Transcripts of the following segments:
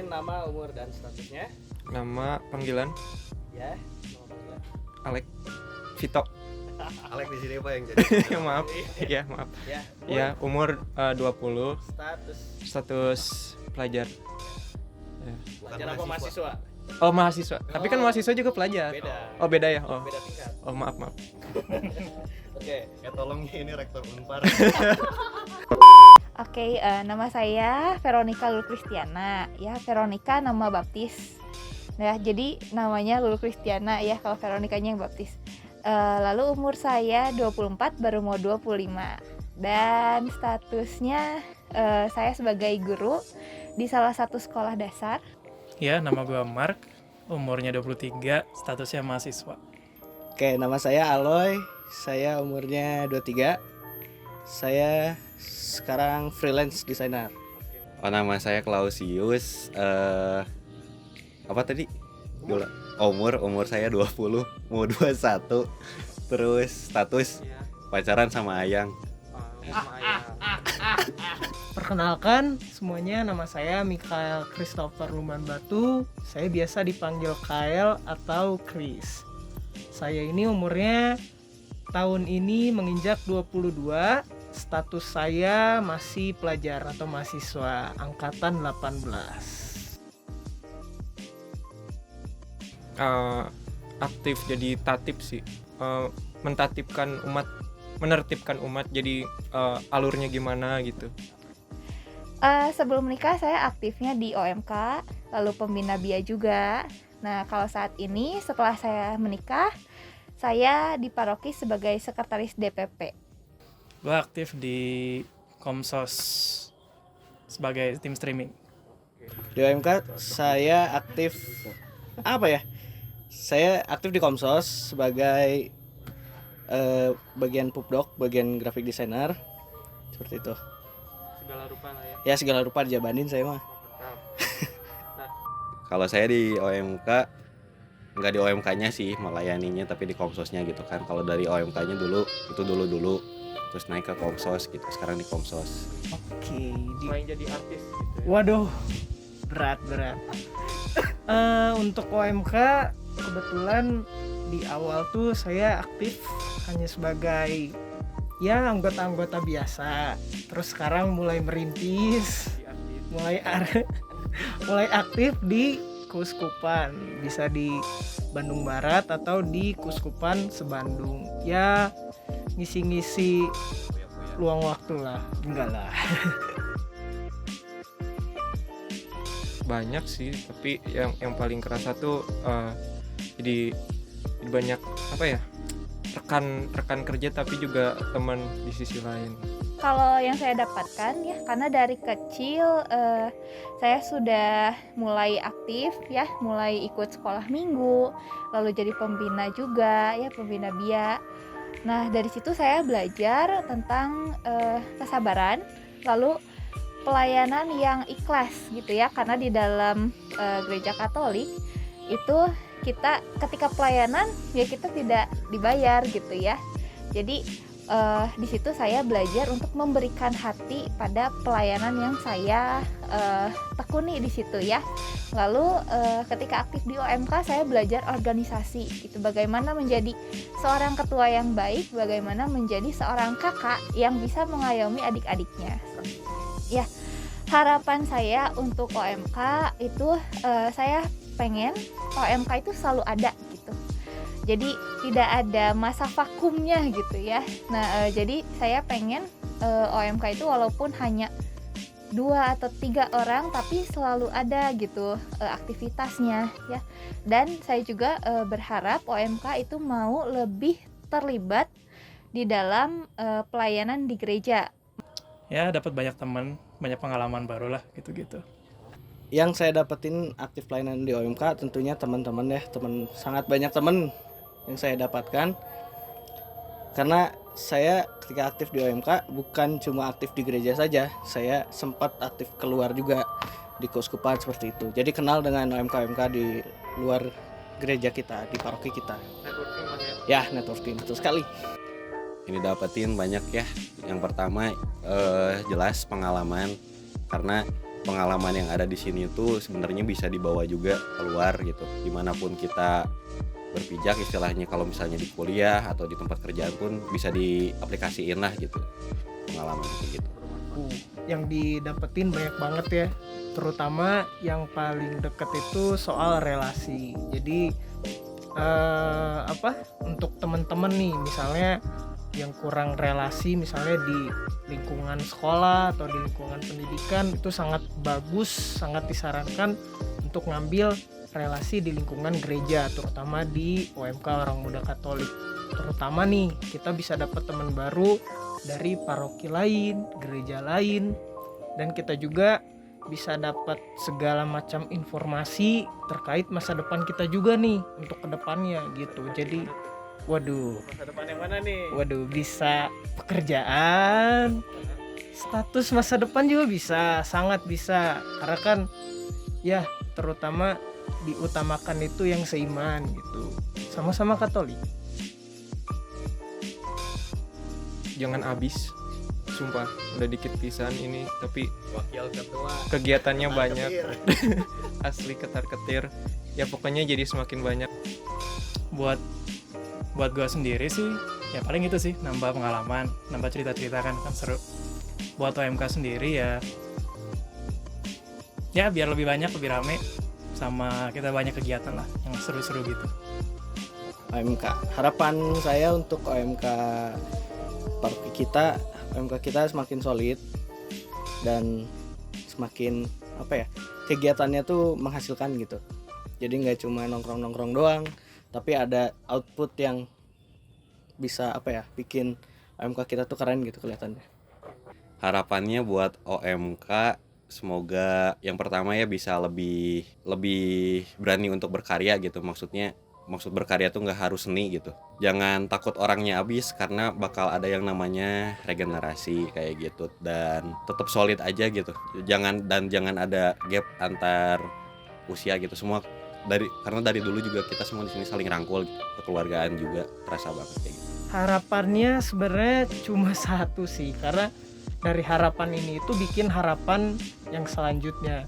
nama, umur, dan statusnya. Nama panggilan Ya, nama panggilan. Alek Vito. Alek di sini Pak yang jadi. Maaf. Ya, maaf. Ya, Ya, umur 20, status status pelajar. Ya. pelajar apa mahasiswa? Oh, mahasiswa. Tapi kan mahasiswa juga pelajar. Beda. Oh, beda ya. Oh. Beda tingkat. Oh, maaf. Oke. Tolong ini rektor Unpar. Oke, nama saya Veronica Lulu Kristiana. Ya, Veronica nama baptis. Nah, jadi namanya Lulu Kristiana ya, kalau Veronicanya yang baptis. Lalu umur saya 24, baru mau 25. Dan statusnya saya sebagai guru di salah satu sekolah dasar. Ya, nama gue Mark, umurnya 23, statusnya mahasiswa. Oke, nama saya Aloy. Saya umurnya 23. Saya sekarang freelance designer. Oh, nama saya Clausius. Apa tadi? Umur saya 20, mau 21. Terus status pacaran sama Ayang. Perkenalkan semuanya, nama saya Mikael Christopher Luman Batu. Saya biasa dipanggil Kael atau Chris. Saya ini umurnya tahun ini menginjak 22. Status saya masih pelajar atau mahasiswa angkatan 18. Aktif jadi tatip sih. Menertibkan umat jadi alurnya gimana gitu. Sebelum menikah saya aktifnya di OMK, lalu pembina BIA juga. Nah, kalau saat ini setelah saya menikah, saya di paroki sebagai sekretaris DPP. Gue aktif di Komsos sebagai tim streaming. Di OMK saya aktif Saya aktif di Komsos sebagai bagian pubdoc, bagian graphic designer. Seperti itu. Segala rupa lah ya. Ya, segala rupa dijabanin saya mah. Kalau saya di OMK, nggak di OMK-nya sih melayaninya, tapi di Komsosnya gitu kan. Kalau dari OMK-nya dulu, terus naik ke Komsos gitu. Sekarang di Komsos. Oke, Selain jadi artis gitu ya. waduh, berat. Untuk OMK kebetulan di awal tuh saya aktif hanya sebagai ya anggota-anggota biasa. Terus sekarang mulai merintis, mulai aktif di Kuskupan, bisa di Bandung Barat atau di Kuskupan Sebandung. Ya ngisi-ngisi luang waktu lah, enggak lah. Banyak sih, tapi yang paling kerasa tuh jadi banyak rekan kerja tapi juga teman di sisi lain. Kalau yang saya dapatkan ya, karena dari kecil saya sudah mulai aktif ya, mulai ikut sekolah minggu, lalu jadi pembina juga ya, pembina BIA. Nah, dari situ saya belajar tentang kesabaran, lalu pelayanan yang ikhlas gitu ya, karena di dalam gereja Katolik itu kita ketika pelayanan ya kita tidak dibayar gitu ya. Jadi di situ saya belajar untuk memberikan hati pada pelayanan yang saya tekuni di situ ya. Lalu ketika aktif di OMK saya belajar organisasi gitu, bagaimana menjadi seorang ketua yang baik, bagaimana menjadi seorang kakak yang bisa mengayomi adik-adiknya. Ya, harapan saya untuk OMK itu saya pengen OMK itu selalu ada gitu. Jadi tidak ada masa vakumnya gitu ya. Nah, jadi saya pengen OMK itu walaupun hanya 2 atau 3 orang tapi selalu ada gitu aktivitasnya ya. Dan saya juga berharap OMK itu mau lebih terlibat di dalam pelayanan di gereja. Ya, dapat banyak teman, banyak pengalaman baru lah gitu-gitu. Yang saya dapetin aktif pelayanan di OMK tentunya teman-teman ya, sangat banyak teman yang saya dapatkan. Karena saya ketika aktif di OMK bukan cuma aktif di gereja saja, saya sempat aktif keluar juga di keuskupan seperti itu. Jadi kenal dengan OMK di luar gereja kita, di paroki kita. Networking lah ya. Ya, networking betul sekali. Ini dapetin banyak ya. Yang pertama jelas pengalaman, karena pengalaman yang ada di sini tuh sebenarnya bisa dibawa juga keluar gitu, dimanapun kita berpijak istilahnya. Kalau misalnya di kuliah atau di tempat kerjaan pun bisa diaplikasiin lah gitu pengalaman kayak gitu. Yang didapetin banyak banget ya, terutama yang paling deket itu soal relasi. Jadi untuk teman-teman nih, misalnya yang kurang relasi misalnya di lingkungan sekolah atau di lingkungan pendidikan, itu sangat bagus, sangat disarankan untuk ngambil relasi di lingkungan gereja, terutama di OMK Orang Muda Katolik. Terutama nih kita bisa dapat teman baru dari paroki lain, gereja lain, dan kita juga bisa dapat segala macam informasi terkait masa depan kita juga nih untuk kedepannya gitu. Jadi Masa depan yang mana nih? bisa pekerjaan, status masa depan juga bisa, sangat bisa, karena kan ya terutama diutamakan itu yang seiman gitu, sama-sama Katolik. Jangan habis, sumpah udah dikit pisan ini, tapi Wakil ketua. kegiatannya banyak. Asli ketar-ketir ya, pokoknya jadi semakin banyak. Buat gue sendiri sih ya paling itu sih, nambah pengalaman, nambah cerita-cerita kan seru. Buat OMK sendiri ya biar lebih banyak, lebih rame, sama kita banyak kegiatan lah yang seru-seru gitu. OMK, harapan saya untuk OMK kita semakin solid dan semakin kegiatannya tuh menghasilkan gitu. Jadi nggak cuma nongkrong doang, tapi ada output yang bisa bikin OMK kita tuh keren gitu kelihatannya. Harapannya buat OMK semoga yang pertama ya bisa lebih berani untuk berkarya gitu. Maksud berkarya tuh nggak harus seni gitu. Jangan takut orangnya habis, karena bakal ada yang namanya regenerasi kayak gitu, dan tetap solid aja gitu. Jangan ada gap antar usia gitu. Semua karena dari dulu juga kita semua di sini saling rangkul gitu. Kekeluargaan juga terasa banget kayak gitu. Harapannya sebenarnya cuma satu sih, karena dari harapan ini itu bikin harapan yang selanjutnya.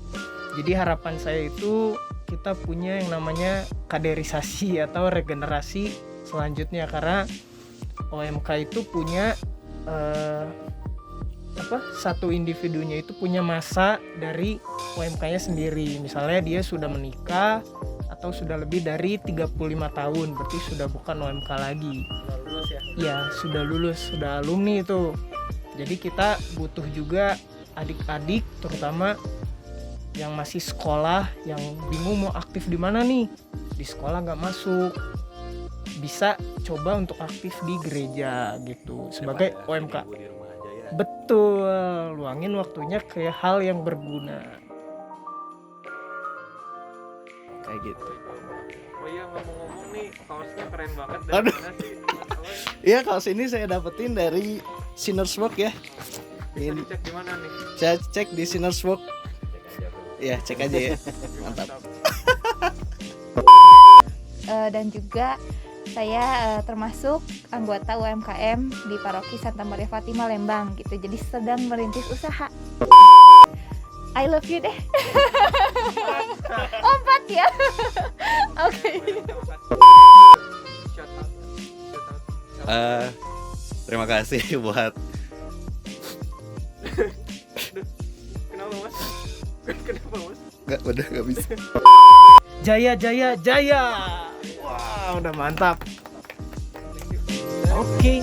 Jadi harapan saya itu kita punya yang namanya kaderisasi atau regenerasi selanjutnya, karena OMK itu punya satu individunya itu punya masa dari OMK-nya sendiri. Misalnya dia sudah menikah atau sudah lebih dari 35 tahun, berarti sudah bukan OMK lagi. Sudah lulus ya? Ya, sudah lulus, sudah alumni itu. Jadi kita butuh juga adik-adik, terutama yang masih sekolah, yang bingung mau aktif di mana nih, di sekolah nggak masuk, bisa coba untuk aktif di gereja gitu sebagai OMK. Betul, luangin waktunya ke hal yang berguna kayak gitu. Oh iya, ngomong-ngomong nih, kaosnya keren banget. Aduh. Iya, kaos ini saya dapetin dari Sinners Walk ya. Bisa dicek di mana nih? Saya cek di Sinners Walk. Iya, cek aja ya. Mantap. Dan juga saya termasuk anggota UMKM di Paroki Santa Maria Fatima Lembang gitu. Jadi sedang merintis usaha. I love you deh. Obat ya. Oke. Terima kasih buat Kenapa mas? Kenapa mas? Udah nggak bisa. Jaya. Wah, udah mantap. Oke.